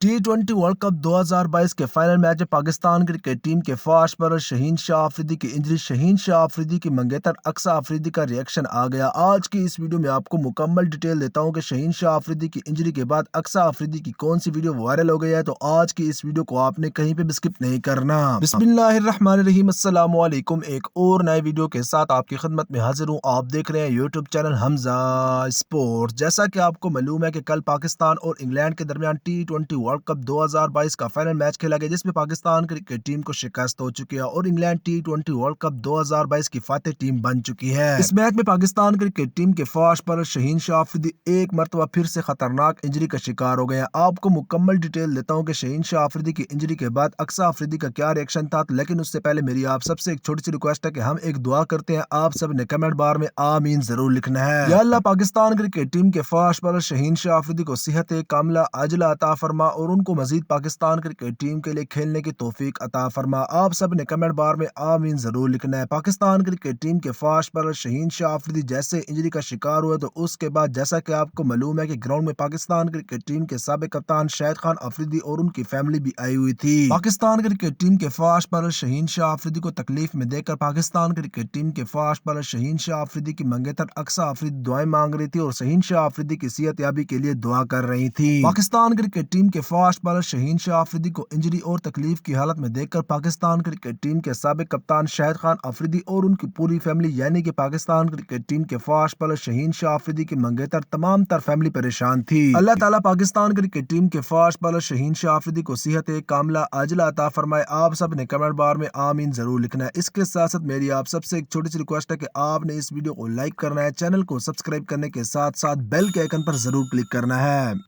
T20 world cup 2022 के final match में Pakistan cricket team के फास्ट बॉलर शहीन शाह अफरीदी की इंजरी। शहीन शाह अफरीदी की मंगेतर अक्सा अफरीदी का रिएक्शन आ गया। आज की इस वीडियो में आपको मुकम्मल डिटेल देता हूं कि शहीन शाह अफरीदी की इंजरी के बाद अक्सा अफरीदी की कौन सी वीडियो वायरल हो गई है। तो आज की इस वीडियो को आपने कहीं पे भी स्किप नहीं करना। बिस्मिल्लाहिर्रहमानिर्रहीम, अस्सलाम वालेकुम। एक और नए वीडियो के साथ आपकी खिदमत में हाजिर हूँ। आप देख रहे हैं यूट्यूब चैनल हमजा स्पोर्ट्स। जैसा कि आपको मालूम है कि कल पाकिस्तान और इंग्लैंड के दरमियान T20 वर्ल्ड कप 2022 का फाइनल मैच खेला गया, जिसमें पाकिस्तान क्रिकेट टीम को शिकस्त हो चुकी है और इंग्लैंड T20 वर्ल्ड कप 2022 की फातेह टीम बन चुकी है। इस मैच में पाकिस्तान क्रिकेट टीम के फास्ट बॉलर शहीन शाह अफरीदी एक मरतबा फिर से खतरनाक इंजरी का शिकार हो गए हैं। आपको मुकम्मल डिटेल देता हूं कि शहीन शाह अफरीदी की इंजरी के बाद अक्सा अफरीदी का क्या रिएक्शन था। लेकिन उससे पहले मेरी आप सबसे एक छोटी सी रिक्वेस्ट है कि हम एक दुआ करते हैं। आप सब ने कमेंट बार में आमीन जरूर लिखना है। या अल्लाह पाकिस्तान क्रिकेट टीम के फास्ट बॉलर शहीन शाह अफरीदी को सेहत कामिला अजला अता फरमा और उनको मजीद पाकिस्तान क्रिकेट टीम के लिए खेलने की तौफीक अता फरमा। आप सब ने कमेंट बार में आमीन जरूर लिखना है। पाकिस्तान क्रिकेट टीम के फास्ट बॉलर शहीन शाह अफरीदी जैसे इंजरी का शिकार हुए तो उसके बाद जैसा कि आपको मालूम है कि ग्राउंड में पाकिस्तान क्रिकेट टीम के साबिक कप्तान शाहिद खान अफरीदी और उनकी फैमिली भी आई हुई थी। पाकिस्तान क्रिकेट टीम के फास्ट बॉलर शहीन शाह अफरीदी को तकलीफ में देकर पाकिस्तान क्रिकेट टीम के फास्ट बॉलर शहीन शाह अफरीदी की मंगेतर अक्सा अफरीदी दुआएं मांग रही थी और शहीन शाह अफरीदी की सेहत याबी के लिए दुआ कर रही थी। पाकिस्तान क्रिकेट टीम के फास्ट बॉलर शहीन शाह अफरीदी को इंजरी और तकलीफ की हालत में देखकर पाकिस्तान क्रिकेट टीम के साबिक कप्तान शाहिद खान अफरीदी और उनकी पूरी फैमिली यानी कि पाकिस्तान क्रिकेट टीम के फास्ट बॉलर शहीन शाह अफरीदी की मंगेतर तमाम तर फैमिली परेशान थी। अल्लाह ताला पाकिस्तान क्रिकेट टीम के फास्ट बॉलर शहीन शाह अफरीदी को सेहत कामिला अजला अता फरमाए। आप सब ने कमेंट बार में आमीन जरूर लिखना है। इसके साथ साथ मेरी आप सबसे एक छोटी सी रिक्वेस्ट है कि आपने इस वीडियो को लाइक करना है, चैनल को सब्सक्राइब करने के साथ साथ बेल के आइकन पर जरूर क्लिक करना है।